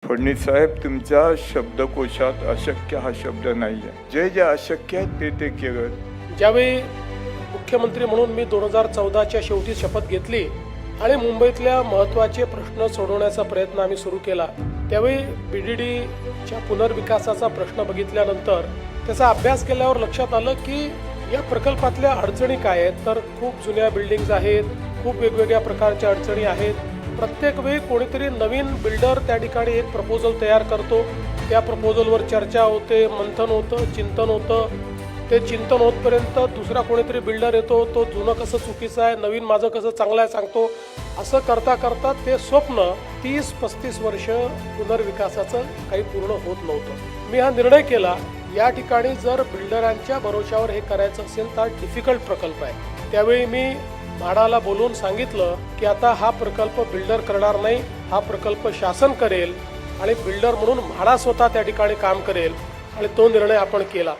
फडणवीस साहेब, तुमच्या शब्दकोशात अशक्य हा शब्द नाही आहे. जे जे अशक्य आहे ते केलं. ज्यावेळी मुख्यमंत्री म्हणून मी 2014च्या शेवटी शपथ घेतली आणि मुंबईतल्या महत्त्वाचे प्रश्न सोडवण्याचा प्रयत्न आम्ही सुरू केला, त्यावेळी BDDच्या पुनर्विकासाचा प्रश्न बघितल्यानंतर त्याचा अभ्यास केल्यावर लक्षात आलं की या प्रकल्पातल्या अडचणी काय आहेत. तर खूप जुन्या बिल्डिंग्ज आहेत, खूप वेगवेगळ्या प्रकारच्या अडचणी आहेत. प्रत्येक वेळी कोणीतरी नवीन बिल्डर त्या ठिकाणी एक प्रपोजल तयार करतो, त्या प्रपोजलवर चर्चा होते, मंथन होतं, चिंतन होतं. ते चिंतन होतपर्यंत दुसरा कोणीतरी बिल्डर येतो, तो जुनं कसं चुकीचं आहे, नवीन माझं कसं चांगलं आहे सांगतो. असं करता करता ते स्वप्न 30-35 वर्ष पुनर्विकासाचं काही पूर्ण होत नव्हतं. मी हा निर्णय केला, या ठिकाणी जर बिल्डरांच्या भरोशावर हे करायचं असेल तर डिफिकल्ट प्रकल्प आहे. त्यावेळी मी म्हाडाला बोलून सांगितलं की आता हा प्रकल्प बिल्डर करणार नाही, हा प्रकल्प शासन करेल आणि बिल्डर म्हणून म्हाडा स्वतः त्या ठिकाणी काम करेल, आणि तो निर्णय आपण केला.